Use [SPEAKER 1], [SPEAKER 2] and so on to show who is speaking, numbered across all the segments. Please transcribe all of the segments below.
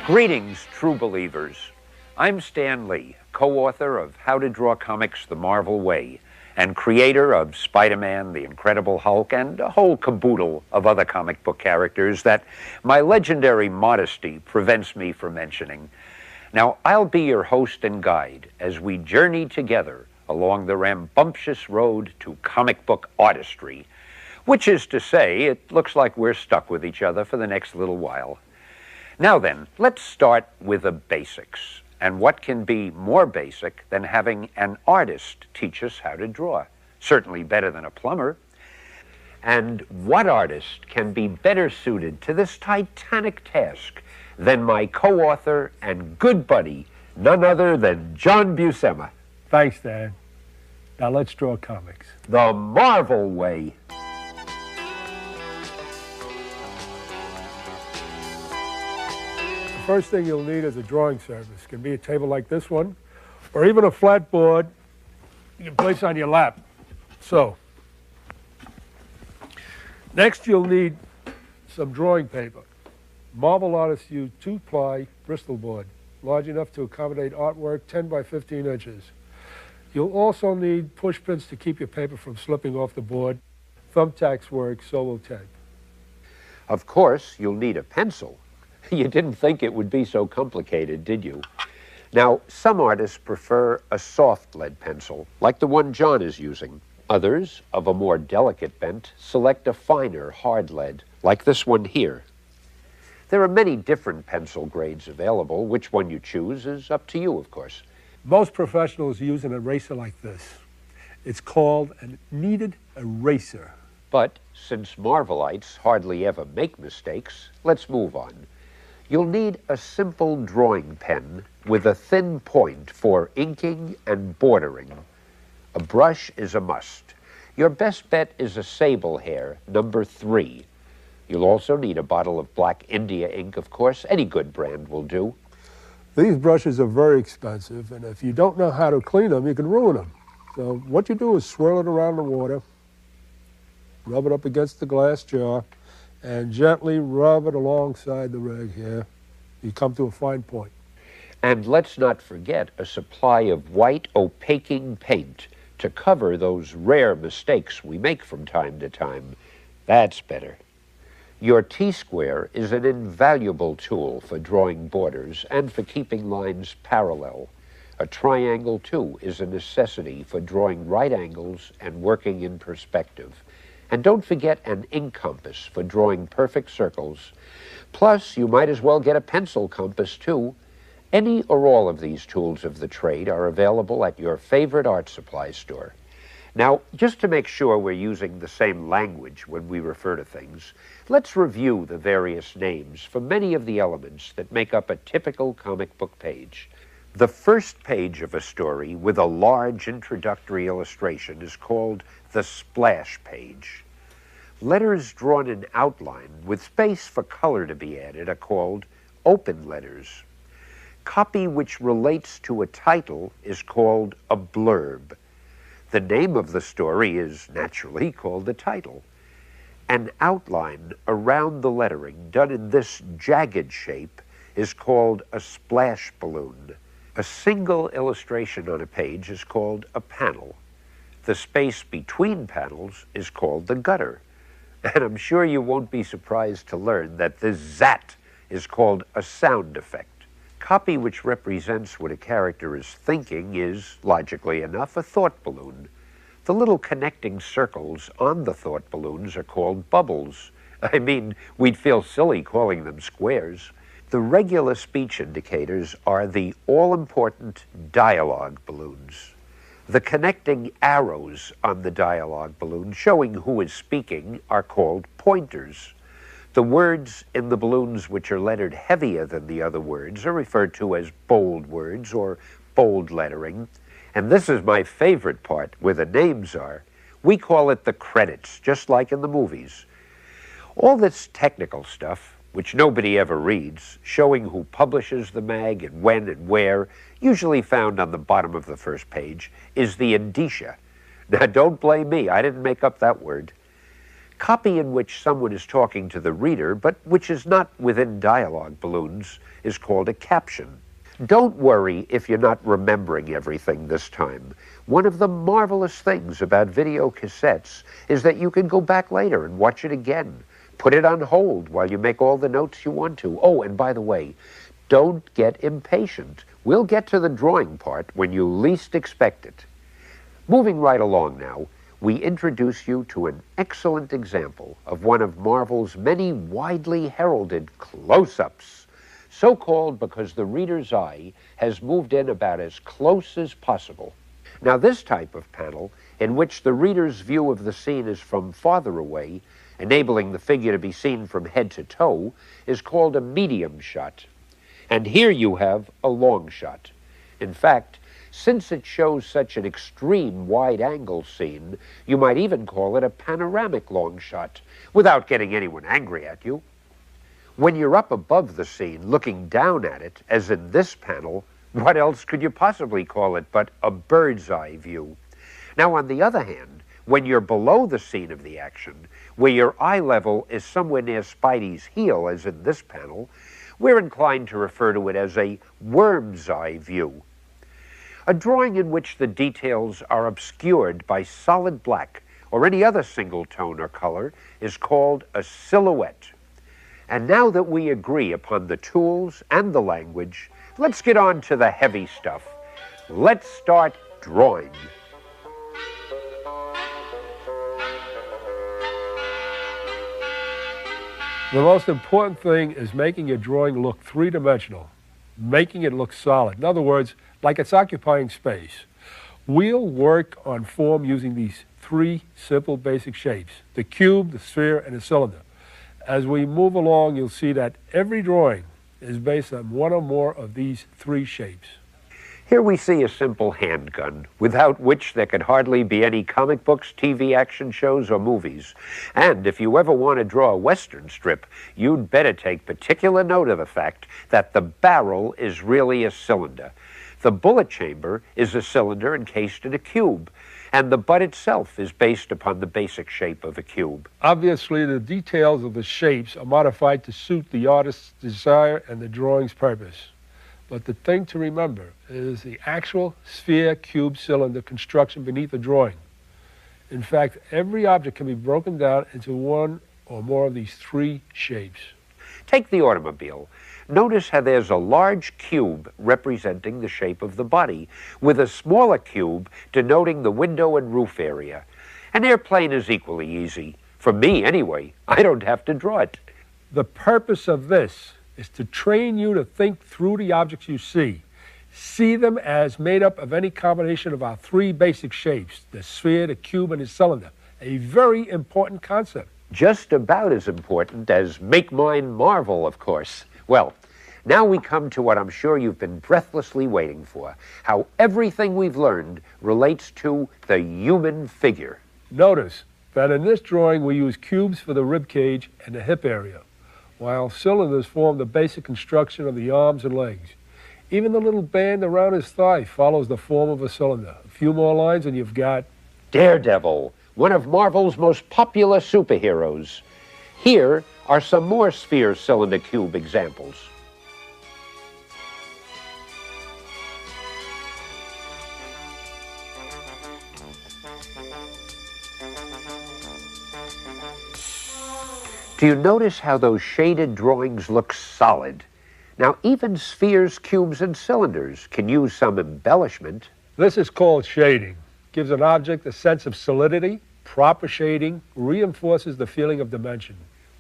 [SPEAKER 1] Greetings, true believers. I'm Stan Lee, co-author of How to Draw Comics the Marvel Way, and creator of Spider-Man, the Incredible Hulk, and a whole caboodle of other comic book characters that my legendary modesty prevents me from mentioning. Now, I'll be your host and guide as we journey together along the rambunctious road to comic book artistry, which is to say, it looks like we're stuck with each other for the next little while. Now then, let's start with the basics. And what can be more basic than having an artist teach us how to draw? Certainly better than a plumber. And what artist can be better suited to this titanic task than my co-author and good buddy, none other than John Bucema?
[SPEAKER 2] Thanks, Dan. Now let's draw comics.
[SPEAKER 1] The Marvel Way.
[SPEAKER 2] First thing you'll need is a drawing surface. It can be a table like this one, or even a flat board you can place on your lap. So, next you'll need some drawing paper. Marvel artists use 2-ply Bristol board, large enough to accommodate artwork 10 by 15 inches. You'll also need push pins to keep your paper from slipping off the board. Thumbtacks work, so will tape.
[SPEAKER 1] Of course, you'll need a pencil. You didn't think it would be so complicated, did you? Now, some artists prefer a soft lead pencil, like the one John is using. Others, of a more delicate bent, select a finer hard lead, like this one here. There are many different pencil grades available. Which one you choose is up to you, of course.
[SPEAKER 2] Most professionals use an eraser like this. It's called a kneaded eraser.
[SPEAKER 1] But since Marvelites hardly ever make mistakes, let's move on. You'll need a simple drawing pen with a thin point for inking and bordering. A brush is a must. Your best bet is a sable hair, number 3. You'll also need a bottle of black India ink, of course. Any good brand will do.
[SPEAKER 2] These brushes are very expensive, and if you don't know how to clean them, you can ruin them. So what you do is swirl it around the water, rub it up against the glass jar, and gently rub it alongside the rag here. You come to a fine point.
[SPEAKER 1] And let's not forget a supply of white opaquing paint to cover those rare mistakes we make from time to time. That's better. Your T-square is an invaluable tool for drawing borders and for keeping lines parallel. A triangle, too, is a necessity for drawing right angles and working in perspective. And don't forget an ink compass for drawing perfect circles. Plus, you might as well get a pencil compass, too. Any or all of these tools of the trade are available at your favorite art supply store. Now, just to make sure we're using the same language when we refer to things, let's review the various names for many of the elements that make up a typical comic book page. The first page of a story with a large introductory illustration is called the splash page. Letters drawn in outline with space for color to be added are called open letters. Copy which relates to a title is called a blurb. The name of the story is naturally called the title. An outline around the lettering done in this jagged shape is called a splash balloon. A single illustration on a page is called a panel. The space between panels is called the gutter. And I'm sure you won't be surprised to learn that this zat is called a sound effect. Copy which represents what a character is thinking is, logically enough, a thought balloon. The little connecting circles on the thought balloons are called bubbles. I mean, we'd feel silly calling them squares. The regular speech indicators are the all-important dialogue balloons. The connecting arrows on the dialogue balloon showing who is speaking are called pointers. The words in the balloons which are lettered heavier than the other words are referred to as bold words or bold lettering. And this is my favorite part, where the names are. We call it the credits, just like in the movies. All this technical stuff, which nobody ever reads, showing who publishes the mag and when and where, usually found on the bottom of the first page, is the indicia. Now, don't blame me. I didn't make up that word. Copy in which someone is talking to the reader, but which is not within dialogue balloons, is called a caption. Don't worry if you're not remembering everything this time. One of the marvelous things about video cassettes is that you can go back later and watch it again. Put it on hold while you make all the notes you want to. Oh, and by the way, don't get impatient. We'll get to the drawing part when you least expect it. Moving right along now, we introduce you to an excellent example of one of Marvel's many widely heralded close-ups, so-called because the reader's eye has moved in about as close as possible. Now, this type of panel, in which the reader's view of the scene is from farther away, enabling the figure to be seen from head to toe, is called a medium shot. And here you have a long shot. In fact, since it shows such an extreme wide-angle scene, you might even call it a panoramic long shot, without getting anyone angry at you. When you're up above the scene, looking down at it, as in this panel, what else could you possibly call it but a bird's-eye view? Now, on the other hand, when you're below the scene of the action, where your eye level is somewhere near Spidey's heel, as in this panel, we're inclined to refer to it as a worm's eye view. A drawing in which the details are obscured by solid black or any other single tone or color is called a silhouette. And now that we agree upon the tools and the language, let's get on to the heavy stuff. Let's start drawing.
[SPEAKER 2] The most important thing is making your drawing look three-dimensional, making it look solid. In other words, like it's occupying space. We'll work on form using these three simple basic shapes: the cube, the sphere, and the cylinder. As we move along, you'll see that every drawing is based on one or more of these three shapes.
[SPEAKER 1] Here we see a simple handgun, without which there could hardly be any comic books, TV action shows, or movies. And if you ever want to draw a Western strip, you'd better take particular note of the fact that the barrel is really a cylinder. The bullet chamber is a cylinder encased in a cube, and the butt itself is based upon the basic shape of a cube.
[SPEAKER 2] Obviously, the details of the shapes are modified to suit the artist's desire and the drawing's purpose. But the thing to remember is the actual sphere, cube, cylinder construction beneath the drawing. In fact, every object can be broken down into one or more of these three shapes.
[SPEAKER 1] Take the automobile. Notice how there's a large cube representing the shape of the body, with a smaller cube denoting the window and roof area. An airplane is equally easy. For me, anyway. I don't have to draw it.
[SPEAKER 2] The purpose of this is to train you to think through the objects you see. See them as made up of any combination of our three basic shapes: the sphere, the cube, and the cylinder. A very important concept.
[SPEAKER 1] Just about as important as make mine marvel, of course. Well, now we come to what I'm sure you've been breathlessly waiting for: how everything we've learned relates to the human figure.
[SPEAKER 2] Notice that in this drawing we use cubes for the rib cage and the hip area, while cylinders form the basic construction of the arms and legs. Even the little band around his thigh follows the form of a cylinder. A few more lines and you've got
[SPEAKER 1] Daredevil, one of Marvel's most popular superheroes. Here are some more sphere, cylinder, cube examples. Do you notice how those shaded drawings look solid? Now, even spheres, cubes, and cylinders can use some embellishment.
[SPEAKER 2] This is called shading. Gives an object a sense of solidity. Proper shading reinforces the feeling of dimension.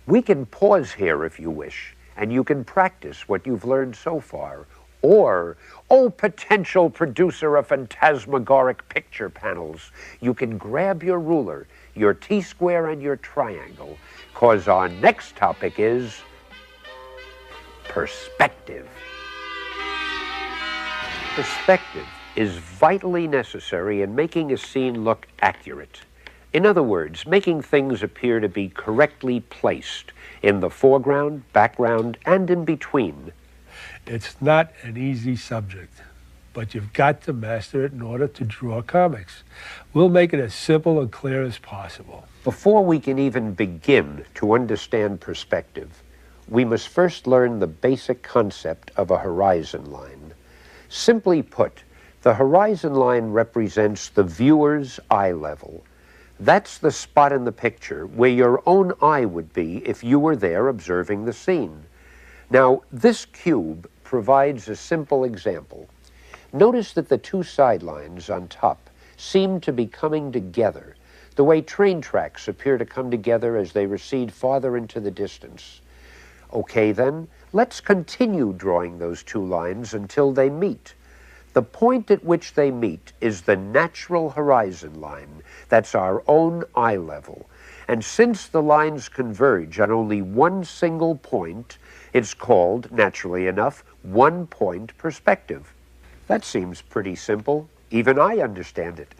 [SPEAKER 1] We can pause here if you wish, and you can practice what you've learned so far. Or, oh, potential producer of phantasmagoric picture panels, you can grab your ruler, your T-square, and your triangle, because our next topic is perspective. Perspective is vitally necessary in making a scene look accurate. In other words, making things appear to be correctly placed in the foreground, background, and in between.
[SPEAKER 2] It's not an easy subject, but you've got to master it in order to draw comics. We'll make it as simple and clear as possible.
[SPEAKER 1] Before we can even begin to understand perspective, we must first learn the basic concept of a horizon line. Simply put, the horizon line represents the viewer's eye level. That's the spot in the picture where your own eye would be if you were there observing the scene. Now, this cube provides a simple example. Notice that the two sidelines on top seem to be coming together, the way train tracks appear to come together as they recede farther into the distance. Okay then, let's continue drawing those two lines until they meet. The point at which they meet is the natural horizon line. That's our own eye level. And since the lines converge on only one single point, it's called, naturally enough, one-point perspective. That seems pretty simple. Even I understand it.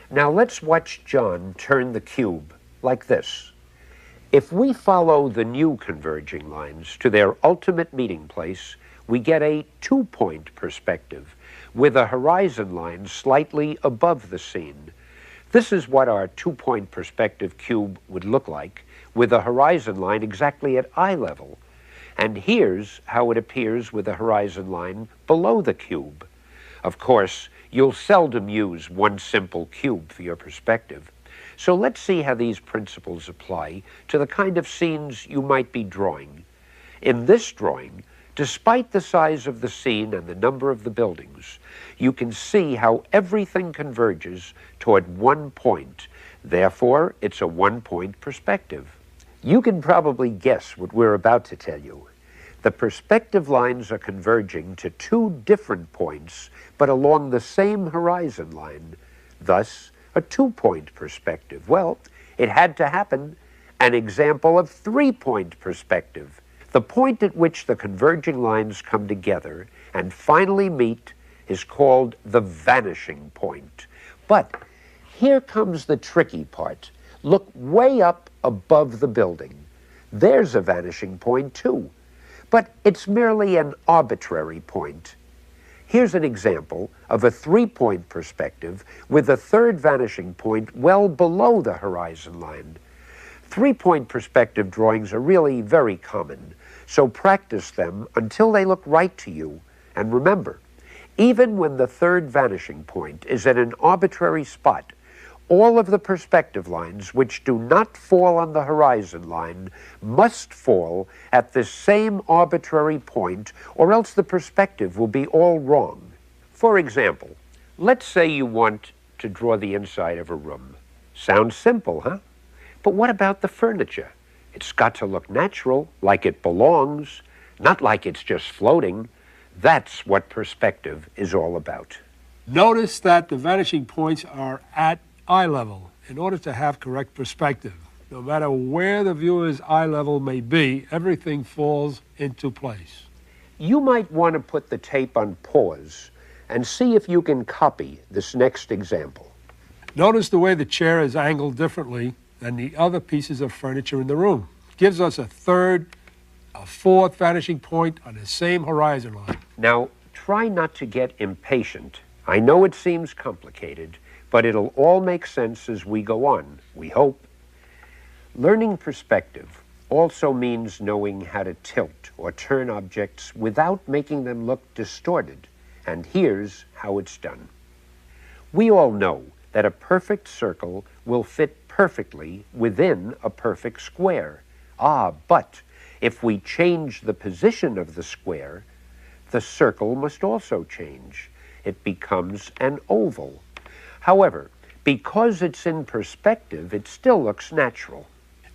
[SPEAKER 1] Now let's watch John turn the cube like this. If we follow the new converging lines to their ultimate meeting place, we get a two-point perspective, with a horizon line slightly above the scene. This is what our two-point perspective cube would look like, with a horizon line exactly at eye level. And here's how it appears with a horizon line below the cube. Of course, you'll seldom use one simple cube for your perspective. So let's see how these principles apply to the kind of scenes you might be drawing. In this drawing, despite the size of the scene and the number of the buildings, you can see how everything converges toward one point. Therefore, it's a one-point perspective. You can probably guess what we're about to tell you. The perspective lines are converging to two different points, but along the same horizon line. Thus, a two-point perspective. Well, it had to happen. An example of three-point perspective. The point at which the converging lines come together and finally meet is called the vanishing point. But here comes the tricky part. Look way up above the building. There's a vanishing point too, but it's merely an arbitrary point. Here's an example of a three-point perspective with a third vanishing point well below the horizon line. Three-point perspective drawings are really very common, so practice them until they look right to you. And remember, even when the third vanishing point is at an arbitrary spot, all of the perspective lines which do not fall on the horizon line must fall at the same arbitrary point, or else the perspective will be all wrong. For example, let's say you want to draw the inside of a room. Sounds simple, huh? But what about the furniture? It's got to look natural, like it belongs, not like it's just floating. That's what perspective is all about.
[SPEAKER 2] Notice that the vanishing points are at eye level in order to have correct perspective. No matter where the viewer's eye level may be, everything falls into place.
[SPEAKER 1] You might want to put the tape on pause and see if you can copy this next example.
[SPEAKER 2] Notice the way the chair is angled differently than the other pieces of furniture in the room. It gives us a third, a fourth vanishing point on the same horizon line.
[SPEAKER 1] Now, try not to get impatient. I know it seems complicated, but it'll all make sense as we go on, we hope. Learning perspective also means knowing how to tilt or turn objects without making them look distorted. And here's how it's done. We all know that a perfect circle will fit perfectly within a perfect square. But if we change the position of the square, the circle must also change. It becomes an oval. However, because it's in perspective, it still looks natural.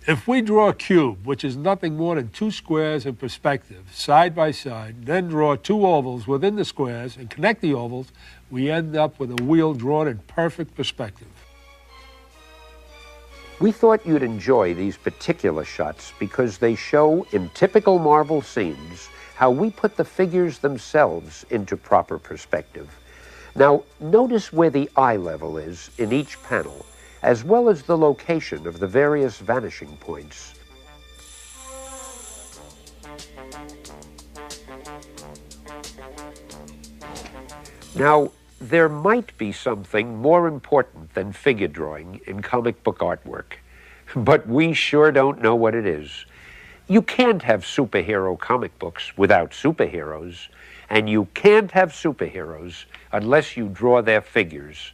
[SPEAKER 2] If we draw a cube, which is nothing more than two squares in perspective, side by side, then draw two ovals within the squares and connect the ovals, we end up with a wheel drawn in perfect perspective.
[SPEAKER 1] We thought you'd enjoy these particular shots because they show, in typical Marvel scenes, how we put the figures themselves into proper perspective. Now, notice where the eye level is in each panel, as well as the location of the various vanishing points. Now, there might be something more important than figure drawing in comic book artwork, but we sure don't know what it is. You can't have superhero comic books without superheroes, and you can't have superheroes unless you draw their figures.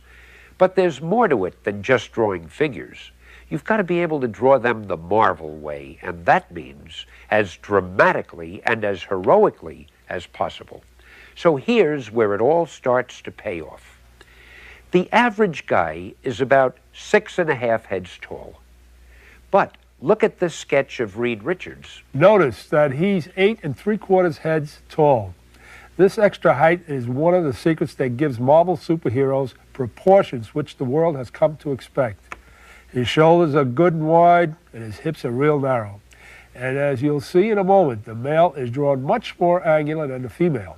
[SPEAKER 1] But there's more to it than just drawing figures. You've got to be able to draw them the Marvel way, and that means as dramatically and as heroically as possible. So here's where it all starts to pay off. The average guy is about 6.5 heads tall. But look at this sketch of Reed Richards.
[SPEAKER 2] Notice that he's 8 3/4 heads tall. This extra height is one of the secrets that gives Marvel superheroes proportions which the world has come to expect. His shoulders are good and wide, and his hips are real narrow. And as you'll see in a moment, the male is drawn much more angular than the female.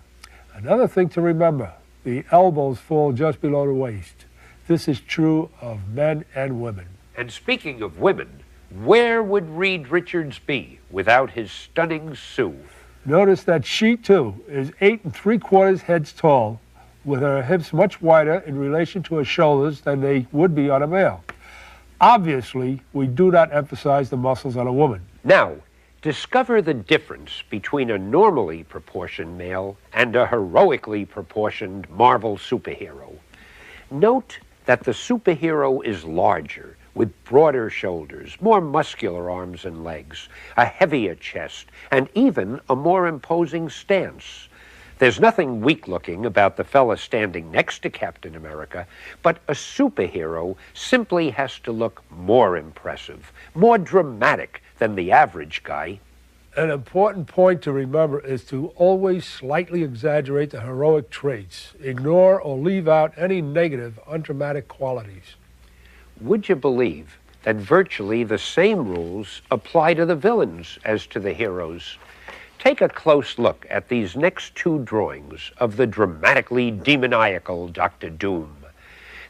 [SPEAKER 2] Another thing to remember, the elbows fall just below the waist. This is true of men and women.
[SPEAKER 1] And speaking of women, where would Reed Richards be without his stunning Sue?
[SPEAKER 2] Notice that she, too, is 8 3/4 heads tall, with her hips much wider in relation to her shoulders than they would be on a male. Obviously, we do not emphasize the muscles on a woman.
[SPEAKER 1] Now, discover the difference between a normally proportioned male and a heroically proportioned Marvel superhero. Note that the superhero is larger, with broader shoulders, more muscular arms and legs, a heavier chest, and even a more imposing stance. There's nothing weak-looking about the fella standing next to Captain America, but a superhero simply has to look more impressive, more dramatic than the average guy.
[SPEAKER 2] An important point to remember is to always slightly exaggerate the heroic traits. Ignore or leave out any negative, undramatic qualities.
[SPEAKER 1] Would you believe that virtually the same rules apply to the villains as to the heroes? Take a close look at these next two drawings of the dramatically demoniacal Dr. Doom.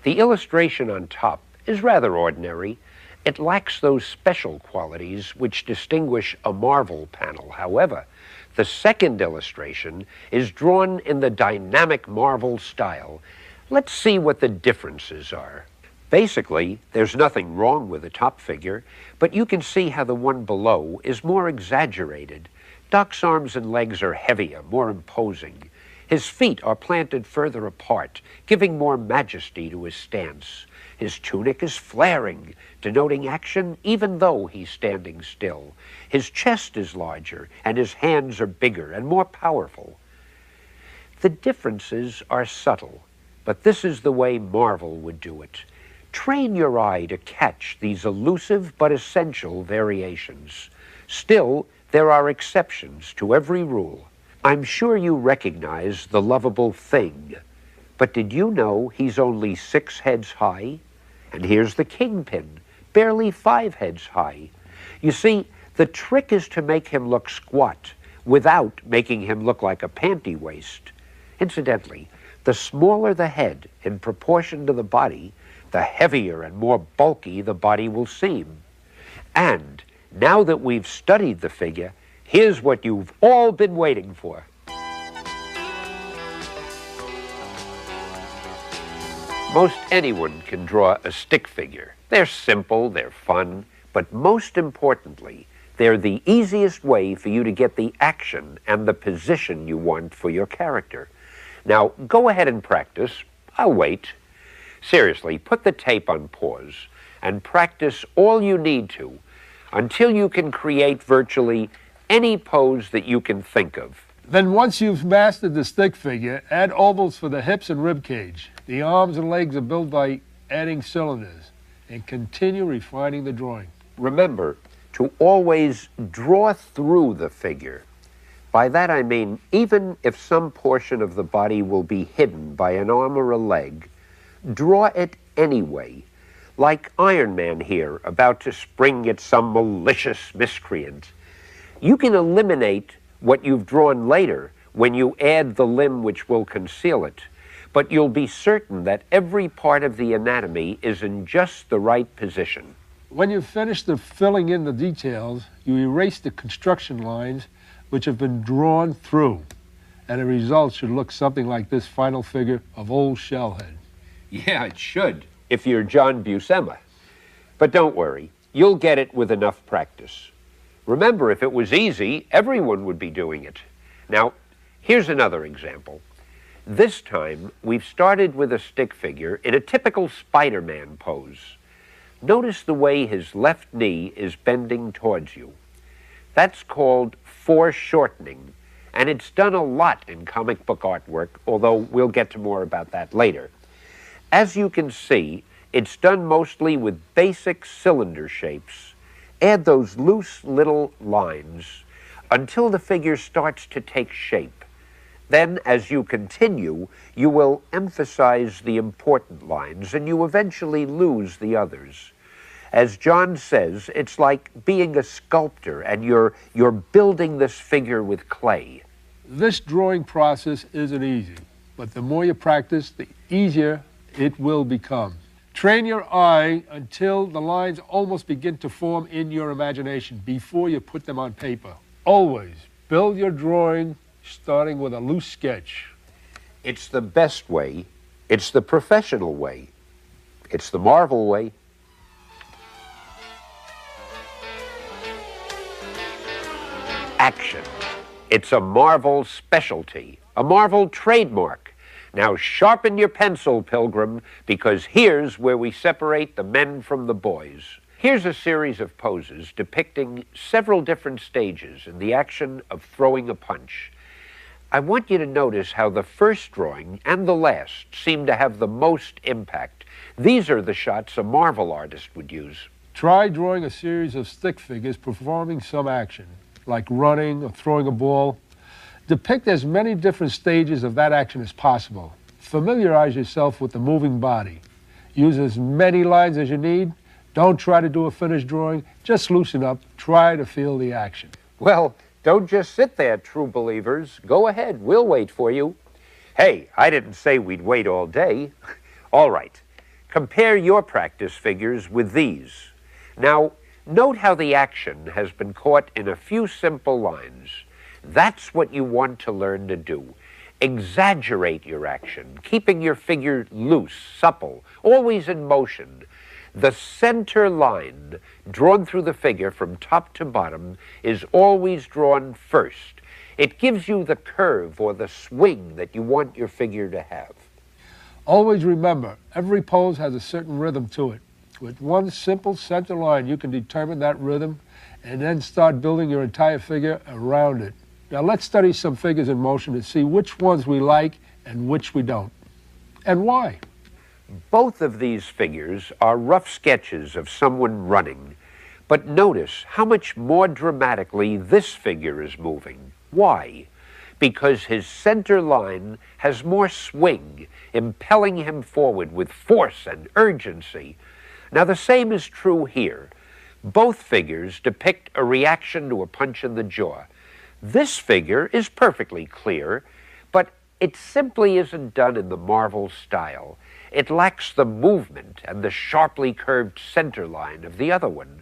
[SPEAKER 1] The illustration on top is rather ordinary. It lacks those special qualities which distinguish a Marvel panel. However, the second illustration is drawn in the dynamic Marvel style. Let's see what the differences are. Basically, there's nothing wrong with the top figure, but you can see how the one below is more exaggerated. Doc's arms and legs are heavier, more imposing. His feet are planted further apart, giving more majesty to his stance. His tunic is flaring, denoting action even though he's standing still. His chest is larger, and his hands are bigger and more powerful. The differences are subtle, but this is the way Marvel would do it. Train your eye to catch these elusive but essential variations. Still, there are exceptions to every rule. I'm sure you recognize the lovable Thing, but did you know he's only 6 heads high? And here's the Kingpin, barely 5 heads high. You see, the trick is to make him look squat without making him look like a panty waist. Incidentally, the smaller the head in proportion to the body, the heavier and more bulky the body will seem. And now that we've studied the figure, here's what you've all been waiting for. Most anyone can draw a stick figure. They're simple, they're fun, but most importantly, they're the easiest way for you to get the action and the position you want for your character. Now, go ahead and practice. I'll wait. Seriously, put the tape on pause and practice all you need to until you can create virtually any pose that you can think of.
[SPEAKER 2] Then once you've mastered the stick figure, add ovals for the hips and rib cage. The arms and legs are built by adding cylinders, and continue refining the drawing.
[SPEAKER 1] Remember to always draw through the figure. By that I mean, even if some portion of the body will be hidden by an arm or a leg, draw it anyway, like Iron Man here, about to spring at some malicious miscreant. You can eliminate what you've drawn later when you add the limb which will conceal it, but you'll be certain that every part of the anatomy is in just the right position.
[SPEAKER 2] When you've finished filling in the details, you erase the construction lines which have been drawn through. and the result should look something like this final figure of old Shellhead.
[SPEAKER 1] Yeah, it should, if you're John Bucema. But don't worry, you'll get it with enough practice. Remember, if it was easy, everyone would be doing it. Now, here's another example. This time, we've started with a stick figure in a typical Spider-Man pose. Notice the way his left knee is bending towards you. That's called foreshortening, and it's done a lot in comic book artwork, although we'll get to more about that later. As you can see, it's done mostly with basic cylinder shapes. Add those loose little lines until the figure starts to take shape. Then, as you continue, you will emphasize the important lines, and you eventually lose the others. As John says, it's like being a sculptor, and you're building this figure with clay.
[SPEAKER 2] This drawing process isn't easy, but the more you practice, the easier it will become. Train your eye until the lines almost begin to form in your imagination before you put them on paper. Always build your drawing starting with a loose sketch.
[SPEAKER 1] It's the best way. It's the professional way. It's the Marvel way. Action. It's a Marvel specialty, a Marvel trademark. Now sharpen your pencil, Pilgrim, because here's where we separate the men from the boys. Here's a series of poses depicting several different stages in the action of throwing a punch. I want you to notice how the first drawing and the last seem to have the most impact. These are the shots a Marvel artist would use.
[SPEAKER 2] Try drawing a series of stick figures performing some action, like running or throwing a ball. Depict as many different stages of that action as possible. Familiarize yourself with the moving body. Use as many lines as you need. Don't try to do a finished drawing. Just loosen up. Try to feel the action.
[SPEAKER 1] Well, don't just sit there, true believers. Go ahead. We'll wait for you. Hey, I didn't say we'd wait all day. All right. Compare your practice figures with these. Now, note how the action has been caught in a few simple lines. That's what you want to learn to do. Exaggerate your action, keeping your figure loose, supple, always in motion. The center line drawn through the figure from top to bottom is always drawn first. It gives you the curve or the swing that you want your figure to have.
[SPEAKER 2] Always remember, every pose has a certain rhythm to it. With one simple center line, you can determine that rhythm and then start building your entire figure around it. Now let's study some figures in motion to see which ones we like and which we don't. And why?
[SPEAKER 1] Both of these figures are rough sketches of someone running, but notice how much more dramatically this figure is moving. Why? Because his center line has more swing, impelling him forward with force and urgency. Now the same is true here. Both figures depict a reaction to a punch in the jaw. This figure is perfectly clear, but it simply isn't done in the Marvel style. It lacks the movement and the sharply curved center line of the other one.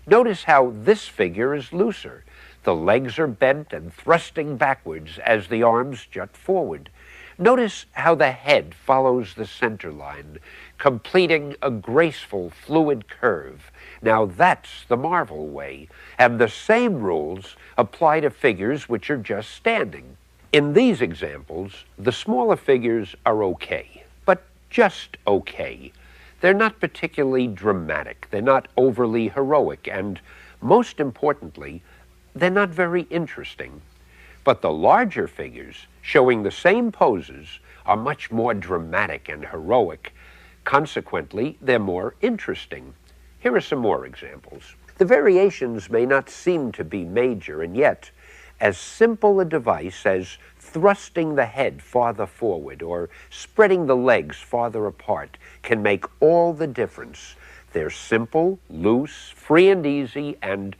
[SPEAKER 1] Notice how this figure is looser. The legs are bent and thrusting backwards as the arms jut forward. Notice how the head follows the center line, completing a graceful, fluid curve. Now that's the Marvel way, and the same rules apply to figures which are just standing. In these examples, the smaller figures are okay, but just okay. They're not particularly dramatic, they're not overly heroic, and most importantly, they're not very interesting. But the larger figures, showing the same poses, are much more dramatic and heroic. Consequently, they're more interesting. Here are some more examples. The variations may not seem to be major, and yet, as simple a device as thrusting the head farther forward or spreading the legs farther apart can make all the difference. They're simple, loose, free and easy, and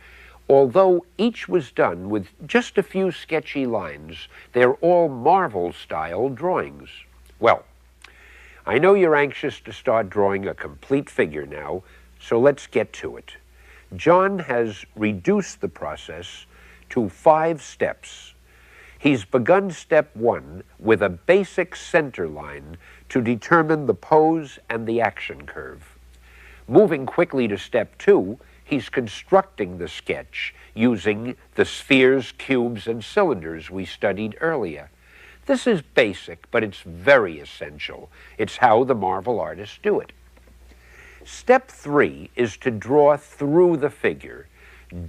[SPEAKER 1] although each was done with just a few sketchy lines, they're all Marvel-style drawings. Well, I know you're anxious to start drawing a complete figure now, so let's get to it. John has reduced the process to 5 steps. He's begun step 1 with a basic center line to determine the pose and the action curve. Moving quickly to step 2, he's constructing the sketch using the spheres, cubes, and cylinders we studied earlier. This is basic, but it's very essential. It's how the marvel artists do it. Step 3 is to draw through the figure,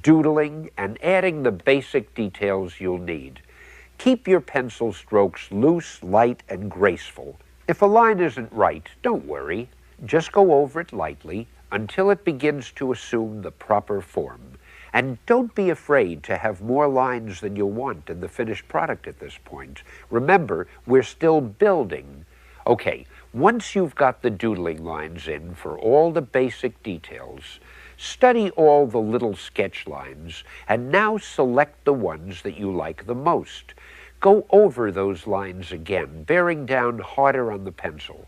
[SPEAKER 1] doodling and adding the basic details you'll need. Keep your pencil strokes loose, light, and graceful. If a line isn't right, don't worry. Just go over it lightly until it begins to assume the proper form. And don't be afraid to have more lines than you'll want in the finished product at this point. Remember, we're still building. Okay, once you've got the doodling lines in for all the basic details, study all the little sketch lines and now select the ones that you like the most. Go over those lines again, bearing down harder on the pencil.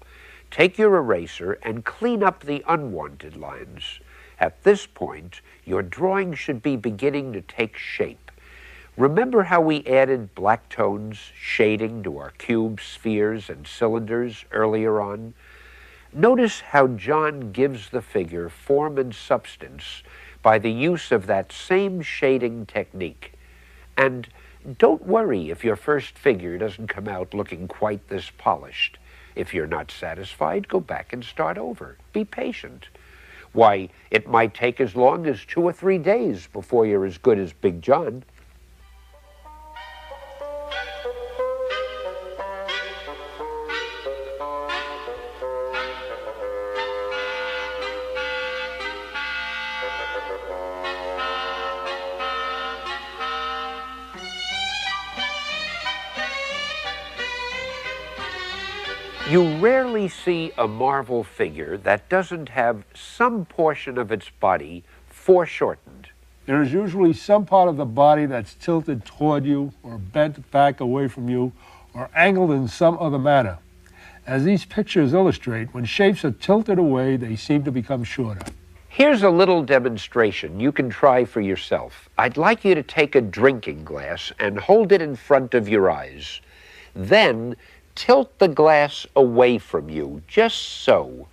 [SPEAKER 1] Take your eraser and clean up the unwanted lines. At this point, your drawing should be beginning to take shape. Remember how we added black tones, shading to our cubes, spheres, and cylinders earlier on? Notice how John gives the figure form and substance by the use of that same shading technique. And don't worry if your first figure doesn't come out looking quite this polished. If you're not satisfied, go back and start over. Be patient. Why, it might take as long as 2 or 3 days before you're as good as Big John. You rarely see a marvel figure that doesn't have some portion of its body foreshortened.
[SPEAKER 2] There is usually some part of the body that's tilted toward you or bent back away from you or angled in some other manner. As these pictures illustrate, when shapes are tilted away, they seem to become shorter.
[SPEAKER 1] Here's a little demonstration you can try for yourself. I'd like you to take a drinking glass and hold it in front of your eyes. Then tilt the glass away from you, just so.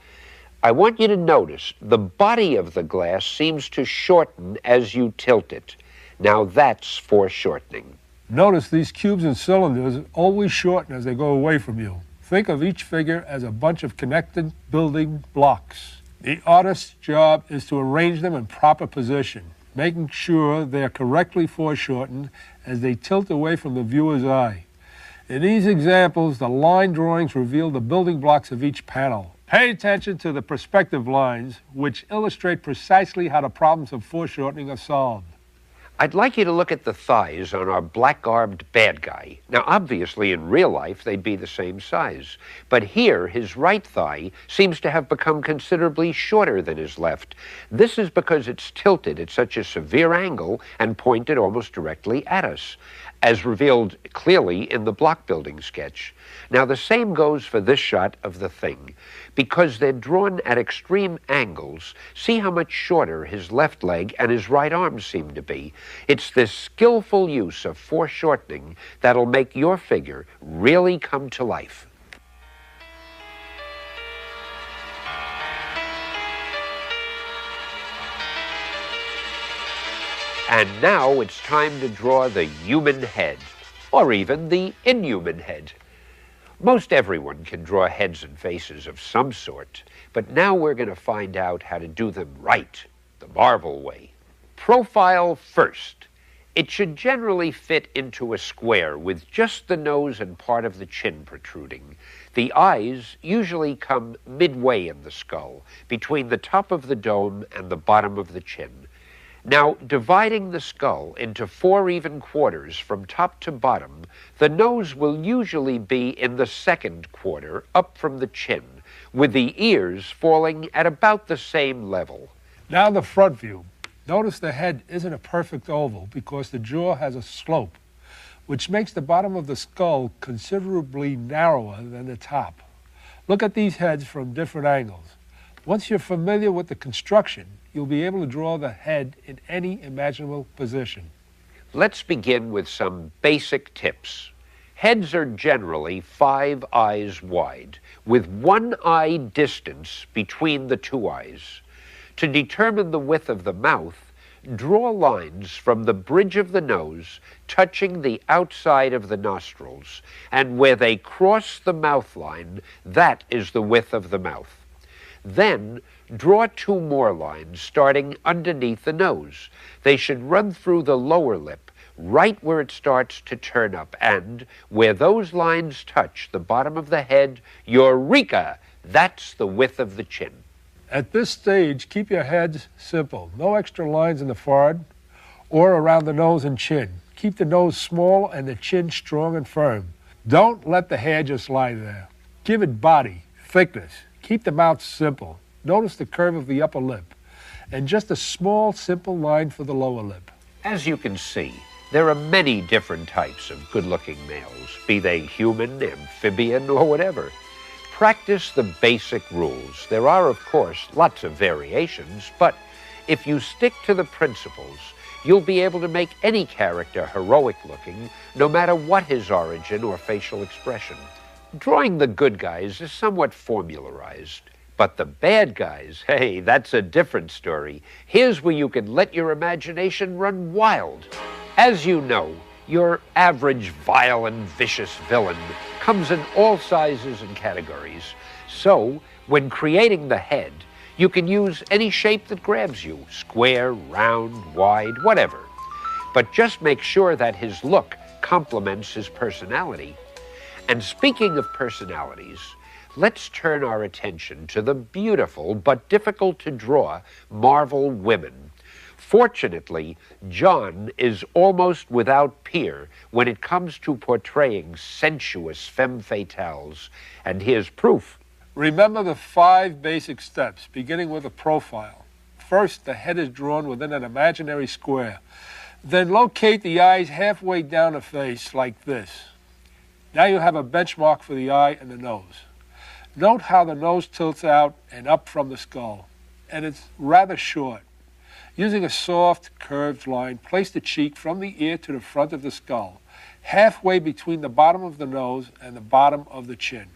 [SPEAKER 1] I want you to notice the body of the glass seems to shorten as you tilt it. Now that's foreshortening.
[SPEAKER 2] Notice these cubes and cylinders always shorten as they go away from you. Think of each figure as a bunch of connected building blocks. The artist's job is to arrange them in proper position, making sure they are correctly foreshortened as they tilt away from the viewer's eye. In these examples, the line drawings reveal the building blocks of each panel. Pay attention to the perspective lines, which illustrate precisely how the problems of foreshortening are solved.
[SPEAKER 1] I'd like you to look at the thighs on our black-garbed bad guy. Now, obviously, in real life, they'd be the same size. But here, his right thigh seems to have become considerably shorter than his left. This is because it's tilted at such a severe angle and pointed almost directly at us, as revealed clearly in the block building sketch. Now, the same goes for this shot of the thing. Because they're drawn at extreme angles, see how much shorter his left leg and his right arm seem to be. It's this skillful use of foreshortening that'll make your figure really come to life. And now it's time to draw the human head, or even the inhuman head. Most everyone can draw heads and faces of some sort, but now we're going to find out how to do them right, the Marvel way. Profile first. It should generally fit into a square with just the nose and part of the chin protruding. The eyes usually come midway in the skull, between the top of the dome and the bottom of the chin. Now, dividing the skull into 4 even quarters from top to bottom, the nose will usually be in the second quarter, up from the chin, with the ears falling at about the same level.
[SPEAKER 2] Now the front view. Notice the head isn't a perfect oval because the jaw has a slope, which makes the bottom of the skull considerably narrower than the top. Look at these heads from different angles. Once you're familiar with the construction, you'll be able to draw the head in any imaginable position.
[SPEAKER 1] Let's begin with some basic tips. Heads are generally 5 eyes wide, with 1 eye distance between the 2 eyes. To determine the width of the mouth, draw lines from the bridge of the nose touching the outside of the nostrils, and where they cross the mouth line, that is the width of the mouth. Then, draw 2 more lines starting underneath the nose. They should run through the lower lip, right where it starts to turn up, and where those lines touch the bottom of the head, eureka! That's the width of the chin.
[SPEAKER 2] At this stage, keep your heads simple. No extra lines in the forehead or around the nose and chin. Keep the nose small and the chin strong and firm. Don't let the hair just lie there. Give it body, thickness. Keep the mouth simple. Notice the curve of the upper lip, and just a small, simple line for the lower lip.
[SPEAKER 1] As you can see, there are many different types of good-looking males, be they human, amphibian, or whatever. Practice the basic rules. There are, of course, lots of variations, but if you stick to the principles, you'll be able to make any character heroic-looking, no matter what his origin or facial expression. Drawing the good guys is somewhat formularized, but the bad guys, hey, that's a different story. Here's where you can let your imagination run wild. As you know, your average vile and vicious villain comes in all sizes and categories. So, when creating the head, you can use any shape that grabs you, square, round, wide, whatever. But just make sure that his look complements his personality. And speaking of personalities, let's turn our attention to the beautiful but difficult to draw Marvel women. Fortunately, John is almost without peer when it comes to portraying sensuous femme fatales, and here's proof.
[SPEAKER 2] Remember the 5 basic steps, beginning with a profile. First, the head is drawn within an imaginary square. Then locate the eyes halfway down the face like this. Now you have a benchmark for the eye and the nose. Note how the nose tilts out and up from the skull, and it's rather short. Using a soft, curved line, place the cheek from the ear to the front of the skull, halfway between the bottom of the nose and the bottom of the chin.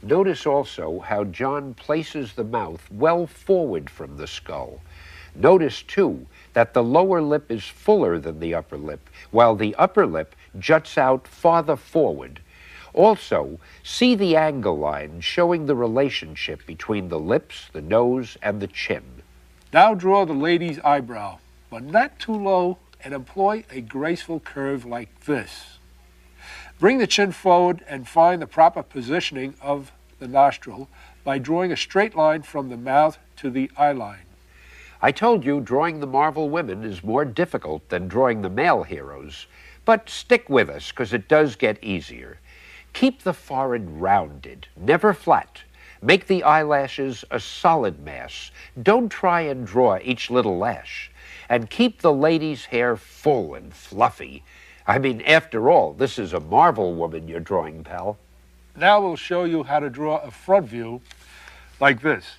[SPEAKER 1] Notice also how John places the mouth well forward from the skull. Notice, too, that the lower lip is fuller than the upper lip, while the upper lip juts out farther forward. Also, see the angle line showing the relationship between the lips, the nose, and the chin.
[SPEAKER 2] Now draw the lady's eyebrow, but not too low, and employ a graceful curve like this. Bring the chin forward and find the proper positioning of the nostril by drawing a straight line from the mouth to the eye line.
[SPEAKER 1] I told you drawing the Marvel women is more difficult than drawing the male heroes, but stick with us because it does get easier. Keep the forehead rounded, never flat. Make the eyelashes a solid mass. Don't try and draw each little lash. And keep the lady's hair full and fluffy. I mean, after all, this is a Marvel woman you're drawing, pal.
[SPEAKER 2] Now we'll show you how to draw a front view like this.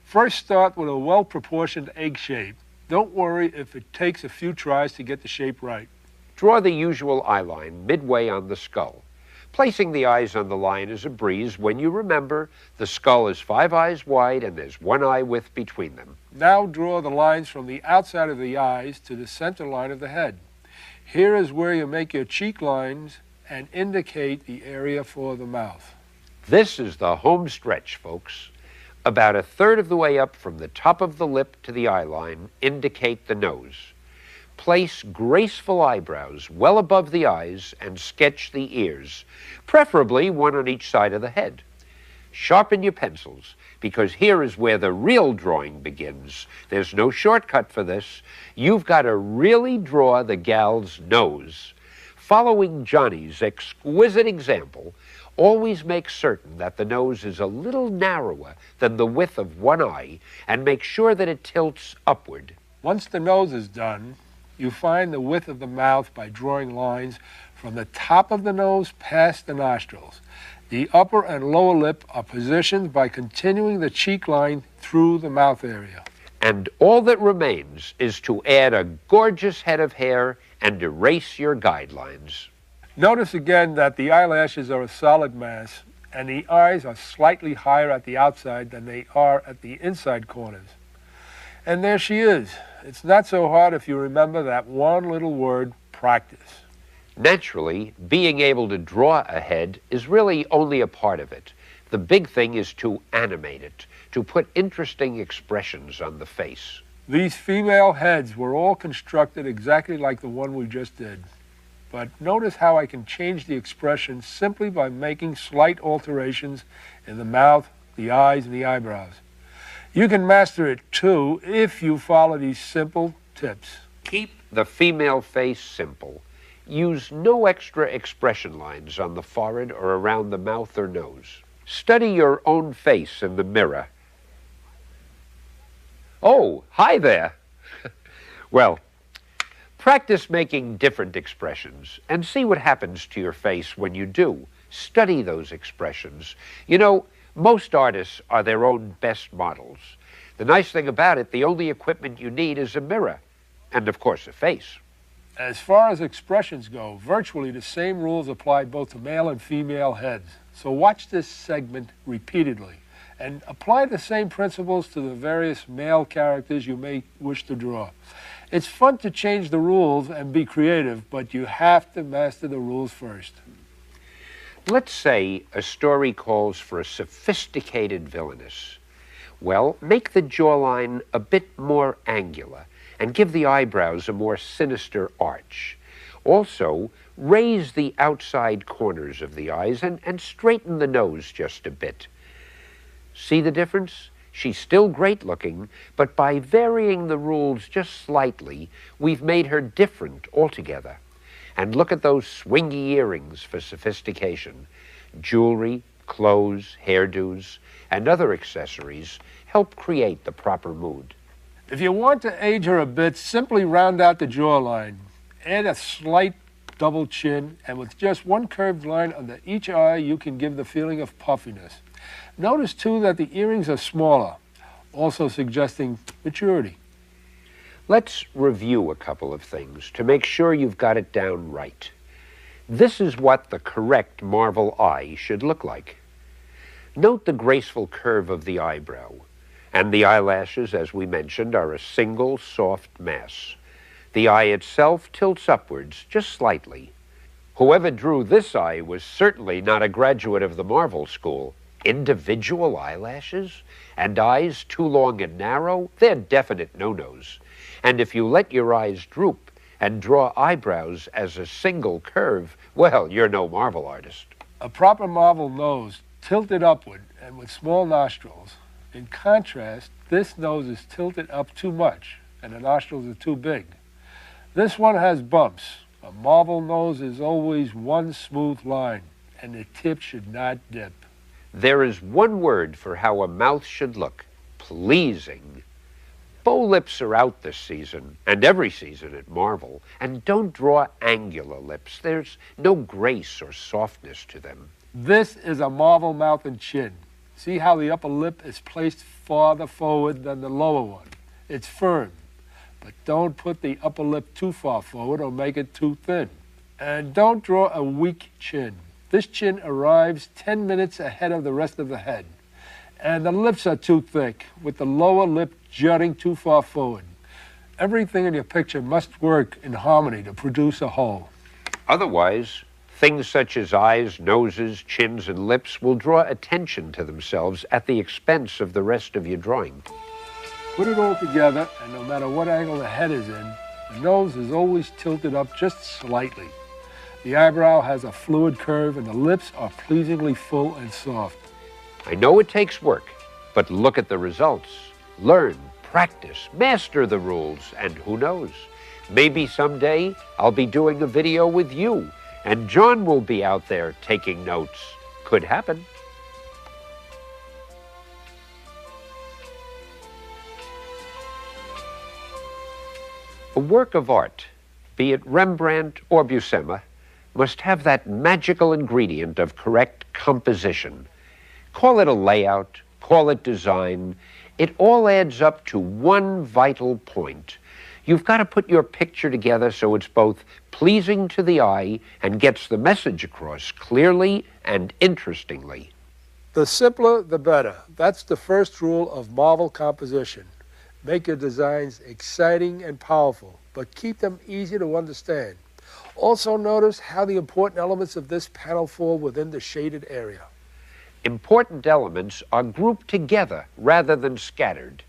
[SPEAKER 2] First, start with a well-proportioned egg shape. Don't worry if it takes a few tries to get the shape right.
[SPEAKER 1] Draw the usual eye line midway on the skull. Placing the eyes on the line is a breeze when you remember the skull is 5 eyes wide and there's 1 eye width between them.
[SPEAKER 2] Now draw the lines from the outside of the eyes to the center line of the head. Here is where you make your cheek lines and indicate the area for the mouth.
[SPEAKER 1] This is the home stretch, folks. About 1/3 of the way up from the top of the lip to the eye line, indicate the nose. Place graceful eyebrows well above the eyes and sketch the ears, preferably one on each side of the head. Sharpen your pencils, because here is where the real drawing begins. There's no shortcut for this. You've got to really draw the gal's nose. Following Johnny's exquisite example, always make certain that the nose is a little narrower than the width of 1 eye, and make sure that it tilts upward.
[SPEAKER 2] Once the nose is done, you find the width of the mouth by drawing lines from the top of the nose past the nostrils. The upper and lower lip are positioned by continuing the cheek line through the mouth area.
[SPEAKER 1] And all that remains is to add a gorgeous head of hair and erase your guidelines.
[SPEAKER 2] Notice again that the eyelashes are a solid mass, and the eyes are slightly higher at the outside than they are at the inside corners. And there she is. It's not so hard if you remember that one little word, practice.
[SPEAKER 1] Naturally, being able to draw a head is really only a part of it. The big thing is to animate it, to put interesting expressions on the face.
[SPEAKER 2] These female heads were all constructed exactly like the one we just did. But notice how I can change the expression simply by making slight alterations in the mouth, the eyes, and the eyebrows. You can master it too if you follow these simple tips.
[SPEAKER 1] Keep the female face simple. Use no extra expression lines on the forehead or around the mouth or nose. Study your own face in the mirror. Oh, hi there. Well, practice making different expressions and see what happens to your face when you do. Study those expressions. You know, most artists are their own best models. The nice thing about it, the only equipment you need is a mirror and, of course, a face.
[SPEAKER 2] As far as expressions go, virtually the same rules apply both to male and female heads. So watch this segment repeatedly and apply the same principles to the various male characters you may wish to draw. It's fun to change the rules and be creative, but you have to master the rules first.
[SPEAKER 1] Let's say a story calls for a sophisticated villainess. Well, make the jawline a bit more angular and give the eyebrows a more sinister arch. Also, raise the outside corners of the eyes and straighten the nose just a bit. See the difference? She's still great looking, but by varying the rules just slightly, we've made her different altogether. And look at those swingy earrings for sophistication. Jewelry, clothes, hairdos, and other accessories help create the proper mood.
[SPEAKER 2] If you want to age her a bit, simply round out the jawline. Add a slight double chin, and with just one curved line under each eye, you can give the feeling of puffiness. Notice, too, that the earrings are smaller, also suggesting maturity.
[SPEAKER 1] Let's review a couple of things to make sure you've got it down right. This is what the correct marvel eye should look like. Note the graceful curve of the eyebrow, and the eyelashes, as we mentioned, are a single soft mass. The eye itself tilts upwards just slightly. Whoever drew this eye was certainly not a graduate of the Marvel School. Individual eyelashes and eyes too long and narrow, they're definite no-nos. And if you let your eyes droop and draw eyebrows as a single curve, well, you're no Marvel artist.
[SPEAKER 2] A proper Marvel nose tilted upward and with small nostrils. In contrast, this nose is tilted up too much and the nostrils are too big. This one has bumps. A Marvel nose is always one smooth line, and the tip should not dip.
[SPEAKER 1] There is one word for how a mouth should look: pleasing. Bow lips are out this season, and every season at Marvel, and don't draw angular lips. There's no grace or softness to them.
[SPEAKER 2] This is a Marvel mouth and chin. See how the upper lip is placed farther forward than the lower one. It's firm, but don't put the upper lip too far forward or make it too thin. And don't draw a weak chin. This chin arrives 10 minutes ahead of the rest of the head. And the lips are too thick, with the lower lip jutting too far forward. Everything in your picture must work in harmony to produce a whole.
[SPEAKER 1] Otherwise, things such as eyes, noses, chins, and lips will draw attention to themselves at the expense of the rest of your drawing.
[SPEAKER 2] Put it all together, and no matter what angle the head is in, the nose is always tilted up just slightly. The eyebrow has a fluid curve, and the lips are pleasingly full and soft.
[SPEAKER 1] I know it takes work, but look at the results. Learn, practice, master the rules, and who knows? Maybe someday I'll be doing a video with you, and John will be out there taking notes. Could happen. A work of art, be it Rembrandt or Bucema, must have that magical ingredient of correct composition. Call it a layout, call it design. It all adds up to one vital point. You've got to put your picture together so it's both pleasing to the eye and gets the message across clearly and interestingly.
[SPEAKER 2] The simpler, the better. That's the first rule of Marvel composition. Make your designs exciting and powerful, but keep them easy to understand. Also notice how the important elements of this panel fall within the shaded area.
[SPEAKER 1] Important elements are grouped together rather than scattered.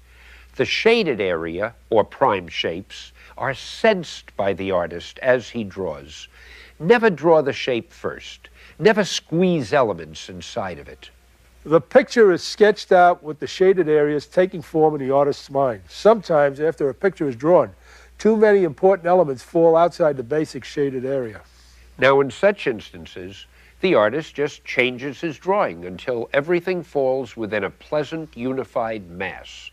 [SPEAKER 1] The shaded area, or prime shapes, are sensed by the artist as he draws. Never draw the shape first. Never squeeze elements inside of it.
[SPEAKER 2] The picture is sketched out with the shaded areas taking form in the artist's mind. Sometimes, after a picture is drawn, too many important elements fall outside the basic shaded area.
[SPEAKER 1] Now, in such instances, the artist just changes his drawing until everything falls within a pleasant, unified mass.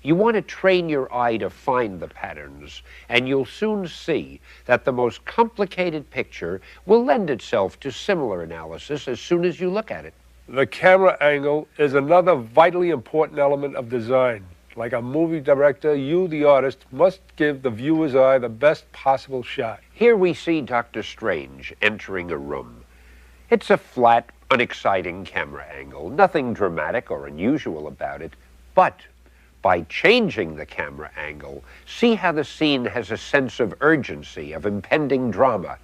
[SPEAKER 1] You want to train your eye to find the patterns, and you'll soon see that the most complicated picture will lend itself to similar analysis as soon as you look at it.
[SPEAKER 2] The camera angle is another vitally important element of design. Like a movie director, you, the artist, must give the viewer's eye the best possible shot.
[SPEAKER 1] Here we see Dr. Strange entering a room. It's a flat, unexciting camera angle, nothing dramatic or unusual about it, but by changing the camera angle, see how the scene has a sense of urgency, of impending drama.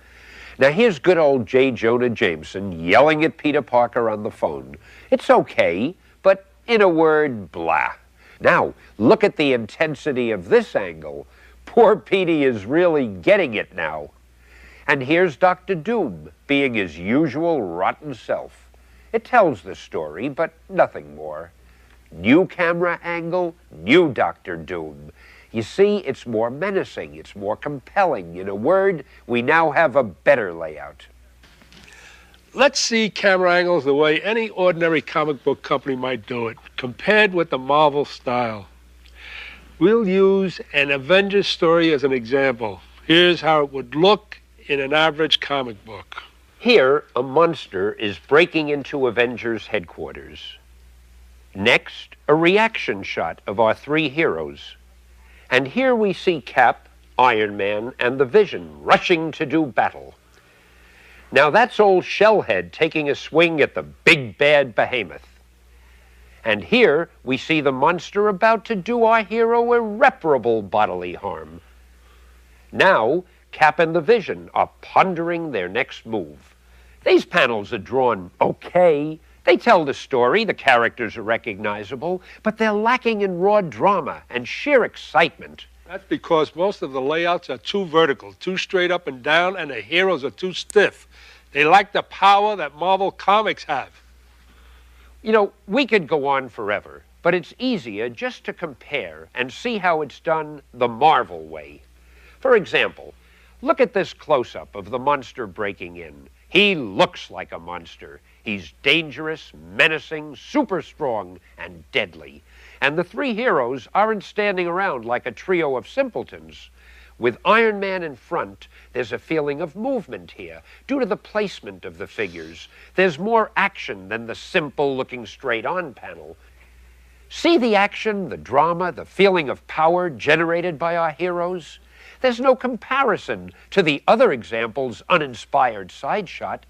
[SPEAKER 1] Now here's good old J. Jonah Jameson yelling at Peter Parker on the phone. It's okay, but in a word, blah. Now, look at the intensity of this angle. Poor Petey is really getting it now. And here's Dr. Doom, being his usual rotten self. It tells the story, but nothing more. New camera angle, new Dr. Doom. You see, it's more menacing, it's more compelling. In a word, we now have a better layout.
[SPEAKER 2] Let's see camera angles the way any ordinary comic book company might do it, compared with the Marvel style. We'll use an Avengers story as an example. Here's how it would look in an average comic book.
[SPEAKER 1] Here, a monster is breaking into Avengers headquarters. Next, a reaction shot of our three heroes. And here we see Cap, Iron Man, and the Vision rushing to do battle. Now that's old Shellhead taking a swing at the big bad behemoth. And here we see the monster about to do our hero irreparable bodily harm. Now, Cap and the Vision are pondering their next move. These panels are drawn okay. They tell the story, the characters are recognizable, but they're lacking in raw drama and sheer excitement.
[SPEAKER 2] That's because most of the layouts are too vertical, too straight up and down, and the heroes are too stiff. They lack the power that Marvel Comics have.
[SPEAKER 1] You know, we could go on forever, but it's easier just to compare and see how it's done the Marvel way. For example, look at this close-up of the monster breaking in. He looks like a monster. He's dangerous, menacing, super strong, and deadly. And the three heroes aren't standing around like a trio of simpletons. With Iron Man in front, there's a feeling of movement here due to the placement of the figures. There's more action than the simple looking straight on panel. See the action, the drama, the feeling of power generated by our heroes? There's no comparison to the other example's uninspired side shot.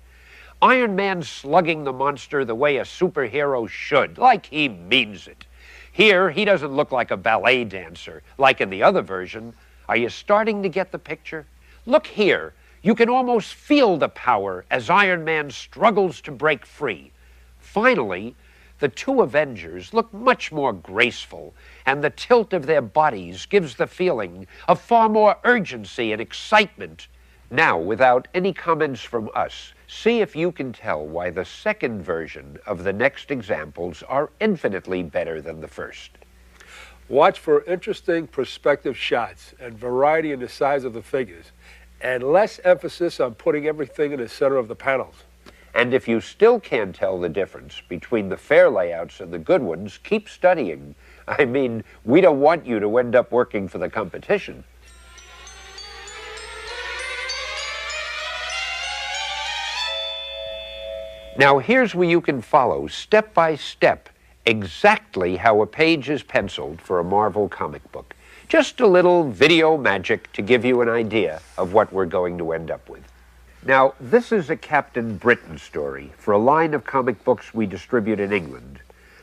[SPEAKER 1] Iron Man slugging the monster the way a superhero should, like he means it. Here, he doesn't look like a ballet dancer, like in the other version. Are you starting to get the picture? Look here. You can almost feel the power as Iron Man struggles to break free. Finally, the two Avengers look much more graceful, and the tilt of their bodies gives the feeling of far more urgency and excitement. Now, without any comments from us, see if you can tell why the second version of the next examples are infinitely better than the first.
[SPEAKER 2] Watch for interesting perspective shots and variety in the size of the figures, and less emphasis on putting everything in the center of the panels.
[SPEAKER 1] And if you still can't tell the difference between the fair layouts and the good ones, keep studying. I mean, we don't want you to end up working for the competition. Now here's where you can follow step by step exactly how a page is penciled for a Marvel comic book. Just a little video magic to give you an idea of what we're going to end up with. Now, this is a Captain Britain story for a line of comic books we distribute in England.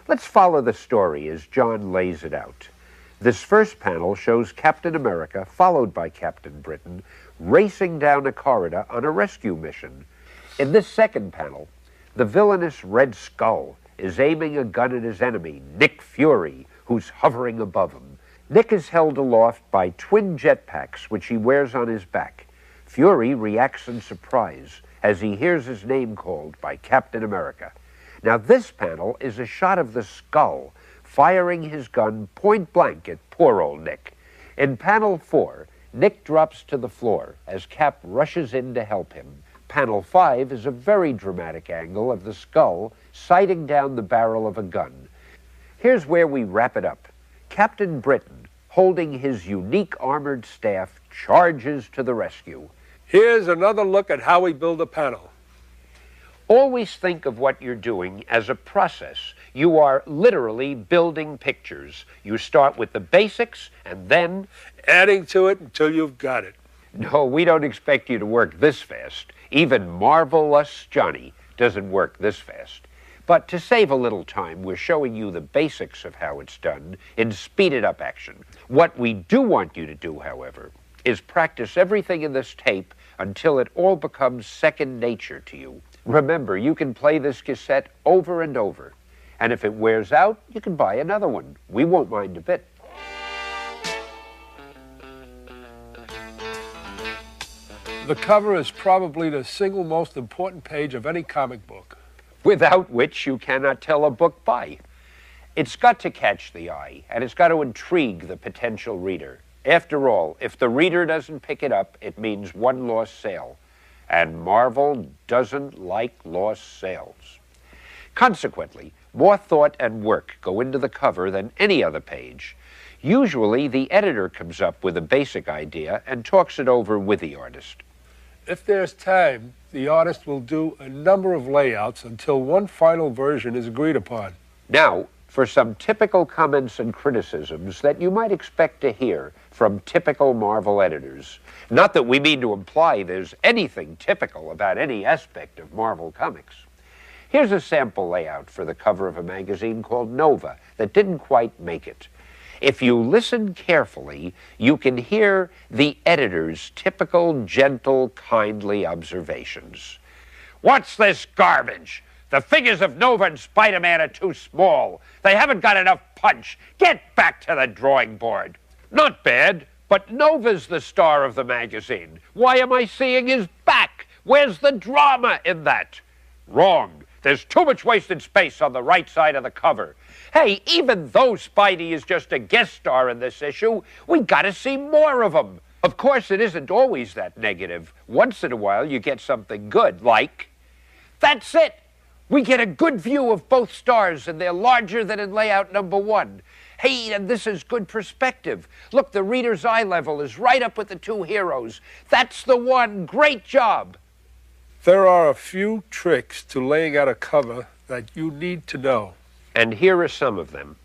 [SPEAKER 1] Let's follow the story as John lays it out. This first panel shows Captain America, followed by Captain Britain, racing down a corridor on a rescue mission. In this second panel, the villainous Red Skull is aiming a gun at his enemy, Nick Fury, who's hovering above him. Nick is held aloft by twin jetpacks, which he wears on his back. Fury reacts in surprise as he hears his name called by Captain America. Now, this panel is a shot of the Skull firing his gun point blank at poor old Nick. In panel 4, Nick drops to the floor as Cap rushes in to help him. Panel 5 is a very dramatic angle of the Skull sighting down the barrel of a gun. Here's where we wrap it up. Captain Britain, holding his unique armored staff, charges to the rescue.
[SPEAKER 2] Here's another look at how we build a panel.
[SPEAKER 1] Always think of what you're doing as a process. You are literally building pictures. You start with the basics and then
[SPEAKER 2] adding to it until you've got it.
[SPEAKER 1] No, we don't expect you to work this fast. Even Marvelous Johnny doesn't work this fast. But to save a little time, we're showing you the basics of how it's done in speeded up action. What we do want you to do, however, is practice everything in this tape until it all becomes second nature to you. Remember, you can play this cassette over and over. And if it wears out, you can buy another one. We won't mind a bit.
[SPEAKER 2] The cover is probably the single most important page of any comic book,
[SPEAKER 1] without which you cannot tell a book by. It's got to catch the eye, and it's got to intrigue the potential reader. After all, if the reader doesn't pick it up, it means one lost sale. And Marvel doesn't like lost sales. Consequently, more thought and work go into the cover than any other page. Usually, the editor comes up with a basic idea and talks it over with the artist.
[SPEAKER 2] If there's time, the artist will do a number of layouts until one final version is agreed upon.
[SPEAKER 1] Now, for some typical comments and criticisms that you might expect to hear from typical Marvel editors. Not that we mean to imply there's anything typical about any aspect of Marvel Comics. Here's a sample layout for the cover of a magazine called Nova that didn't quite make it. If you listen carefully, you can hear the editor's typical, gentle, kindly observations. What's this garbage? The figures of Nova and Spider-Man are too small. They haven't got enough punch. Get back to the drawing board. Not bad, but Nova's the star of the magazine. Why am I seeing his back? Where's the drama in that? Wrong. There's too much wasted space on the right side of the cover. Hey, even though Spidey is just a guest star in this issue, we gotta see more of him. Of course, it isn't always that negative. Once in a while, you get something good, like... That's it! We get a good view of both stars, and they're larger than in layout number 1. Hey, and this is good perspective. Look, the reader's eye level is right up with the two heroes. That's the one. Great job.
[SPEAKER 2] There are a few tricks to laying out a cover that you need to know.
[SPEAKER 1] And here are some of them.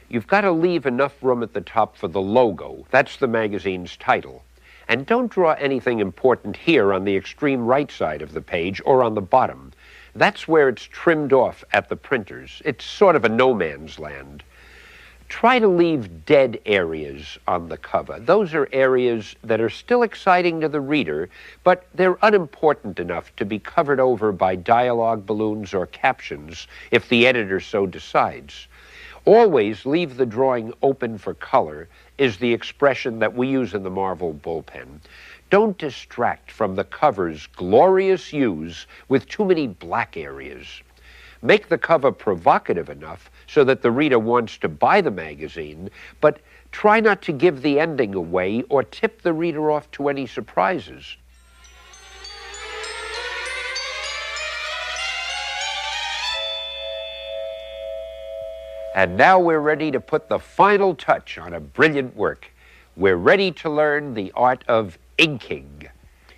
[SPEAKER 1] You've got to leave enough room at the top for the logo. That's the magazine's title. And don't draw anything important here on the extreme right side of the page or on the bottom. That's where it's trimmed off at the printers. It's sort of a no man's land. Try to leave dead areas on the cover. Those are areas that are still exciting to the reader, but they're unimportant enough to be covered over by dialogue balloons or captions if the editor so decides. Always leave the drawing open for color is the expression that we use in the Marvel bullpen. Don't distract from the cover's glorious hues with too many black areas. Make the cover provocative enough so that the reader wants to buy the magazine, but try not to give the ending away or tip the reader off to any surprises. And now we're ready to put the final touch on a brilliant work. We're ready to learn the art of inking.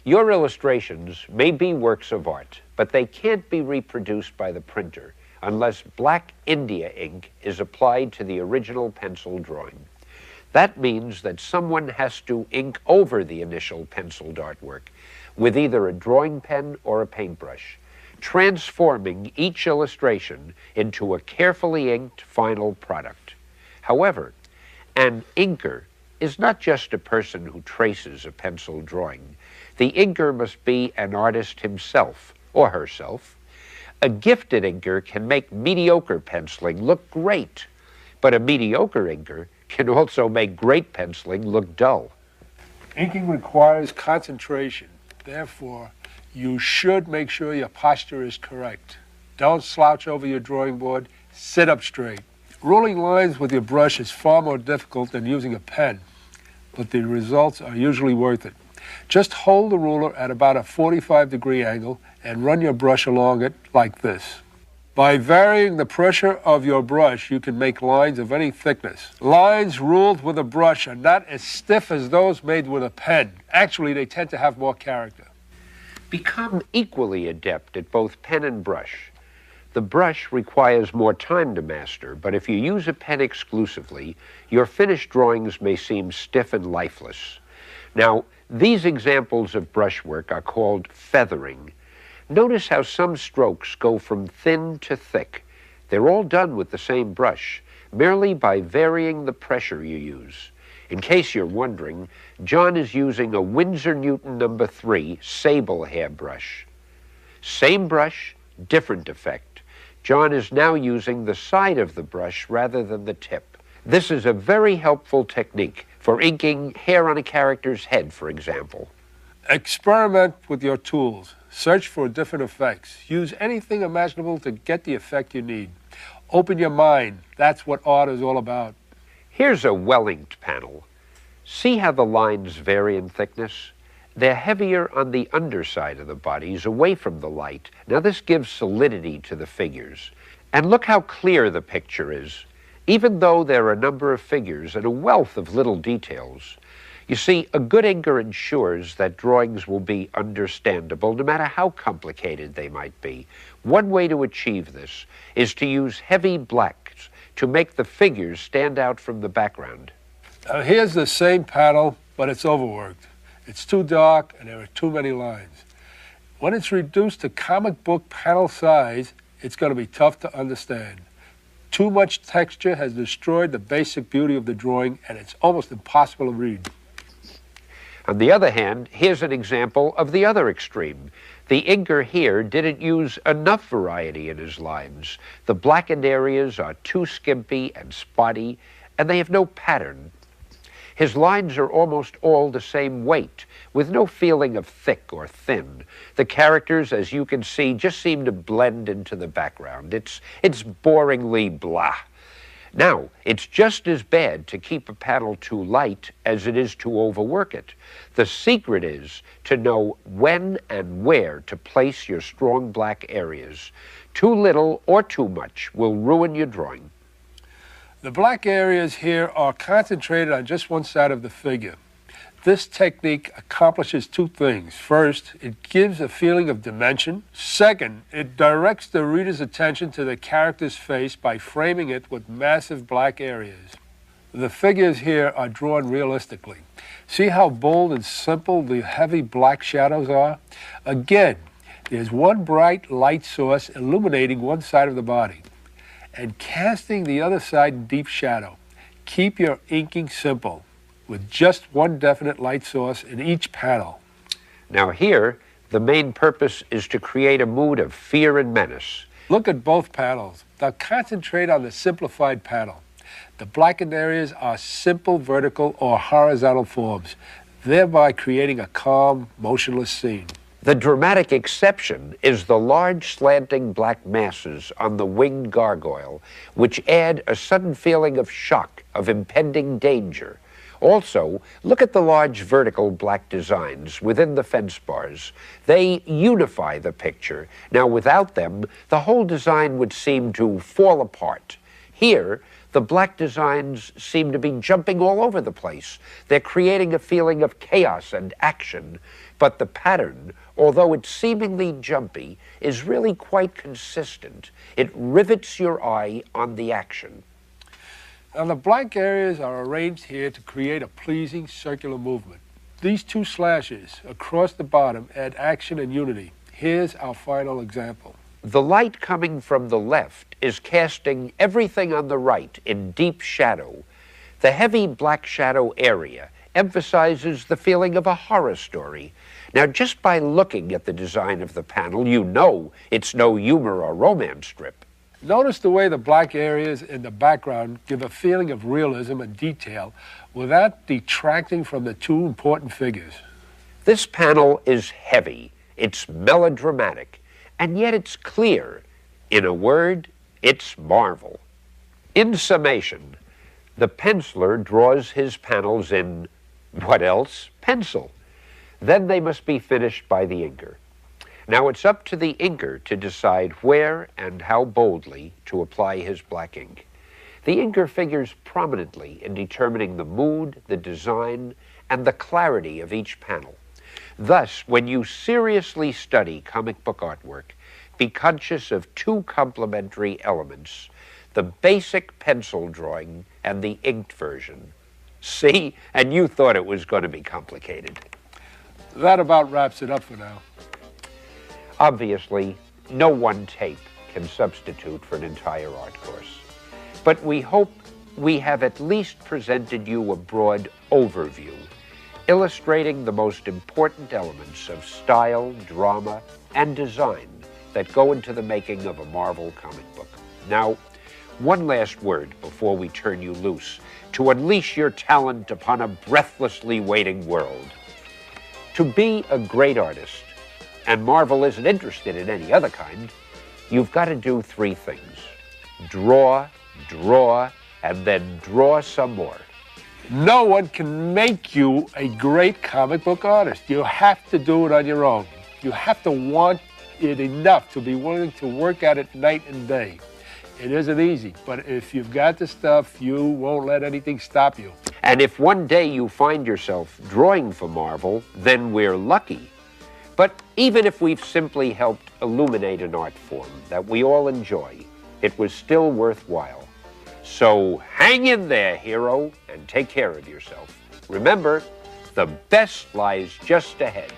[SPEAKER 1] Your illustrations may be works of art, but they can't be reproduced by the printer unless black India ink is applied to the original pencil drawing. That means that someone has to ink over the initial penciled artwork with either a drawing pen or a paintbrush, transforming each illustration into a carefully inked final product. However, an inker is not just a person who traces a pencil drawing. The inker must be an artist himself or herself. A gifted inker can make mediocre penciling look great, but a mediocre inker can also make great penciling look dull.
[SPEAKER 2] Inking requires concentration. Therefore, you should make sure your posture is correct. Don't slouch over your drawing board. Sit up straight. Ruling lines with your brush is far more difficult than using a pen, but the results are usually worth it. Just hold the ruler at about a 45-degree angle and run your brush along it like this. By varying the pressure of your brush, you can make lines of any thickness. Lines ruled with a brush are not as stiff as those made with a pen. Actually, they tend to have more character.
[SPEAKER 1] Become equally adept at both pen and brush. The brush requires more time to master, but if you use a pen exclusively, your finished drawings may seem stiff and lifeless. Now, these examples of brushwork are called feathering. Notice how some strokes go from thin to thick. They're all done with the same brush, merely by varying the pressure you use. In case you're wondering, John is using a Winsor Newton No. 3 sable hairbrush. Same brush, different effect. John is now using the side of the brush rather than the tip. This is a very helpful technique for inking hair on a character's head, for example.
[SPEAKER 2] Experiment with your tools. Search for different effects. Use anything imaginable to get the effect you need. Open your mind. That's what art is all about.
[SPEAKER 1] Here's a well-inked panel. See how the lines vary in thickness? They're heavier on the underside of the bodies, away from the light. Now this gives solidity to the figures. And look how clear the picture is, even though there are a number of figures and a wealth of little details. You see, a good inker ensures that drawings will be understandable, no matter how complicated they might be. One way to achieve this is to use heavy blacks to make the figures stand out from the background.
[SPEAKER 2] Now here's the same panel, but it's overworked. It's too dark and there are too many lines. When it's reduced to comic book panel size, it's going to be tough to understand. Too much texture has destroyed the basic beauty of the drawing, and it's almost impossible to read.
[SPEAKER 1] On the other hand, here's an example of the other extreme. The inker here didn't use enough variety in his lines. The blackened areas are too skimpy and spotty, and they have no pattern. His lines are almost all the same weight, with no feeling of thick or thin. The characters, as you can see, just seem to blend into the background. It's boringly blah. Now, it's just as bad to keep a panel too light as it is to overwork it. The secret is to know when and where to place your strong black areas. Too little or too much will ruin your drawing.
[SPEAKER 2] The black areas here are concentrated on just one side of the figure. This technique accomplishes two things. First, it gives a feeling of dimension. Second, it directs the reader's attention to the character's face by framing it with massive black areas. The figures here are drawn realistically. See how bold and simple the heavy black shadows are? Again, there's one bright light source illuminating one side of the body and casting the other side in deep shadow. Keep your inking simple, with just one definite light source in each panel.
[SPEAKER 1] Now here, the main purpose is to create a mood of fear and menace.
[SPEAKER 2] Look at both panels. Now concentrate on the simplified panel. The blackened areas are simple vertical or horizontal forms, thereby creating a calm, motionless scene.
[SPEAKER 1] The dramatic exception is the large slanting black masses on the winged gargoyle, which add a sudden feeling of shock, of impending danger. Also, look at the large vertical black designs within the fence bars. They unify the picture. Now, without them, the whole design would seem to fall apart. Here, the black designs seem to be jumping all over the place. They're creating a feeling of chaos and action, but the pattern, although it's seemingly jumpy, is really quite consistent. It rivets your eye on the action.
[SPEAKER 2] Now the blank areas are arranged here to create a pleasing circular movement. These two slashes across the bottom add action and unity. Here's our final example.
[SPEAKER 1] The light coming from the left is casting everything on the right in deep shadow. The heavy black shadow area emphasizes the feeling of a horror story. Now, just by looking at the design of the panel, you know it's no humor or romance strip.
[SPEAKER 2] Notice the way the black areas in the background give a feeling of realism and detail without detracting from the two important figures.
[SPEAKER 1] This panel is heavy, it's melodramatic, and yet it's clear. In a word, it's marvel. In summation, the penciler draws his panels in, what else? Pencil. Then they must be finished by the inker. Now it's up to the inker to decide where and how boldly to apply his black ink. The inker figures prominently in determining the mood, the design, and the clarity of each panel. Thus, when you seriously study comic book artwork, be conscious of two complementary elements: the basic pencil drawing and the inked version. See? And you thought it was going to be complicated.
[SPEAKER 2] That about wraps it up for now.
[SPEAKER 1] Obviously, no one tape can substitute for an entire art course. But we hope we have at least presented you a broad overview, illustrating the most important elements of style, drama, and design that go into the making of a Marvel comic book. Now, one last word before we turn you loose to unleash your talent upon a breathlessly waiting world. To be a great artist, and Marvel isn't interested in any other kind, you've got to do three things: draw, draw, and then draw some more.
[SPEAKER 2] No one can make you a great comic book artist. You have to do it on your own. You have to want it enough to be willing to work at it night and day. It isn't easy, but if you've got the stuff, you won't let anything stop you.
[SPEAKER 1] And if one day you find yourself drawing for Marvel, then we're lucky. But even if we've simply helped illuminate an art form that we all enjoy, it was still worthwhile. So hang in there, hero, and take care of yourself. Remember, the best lies just ahead.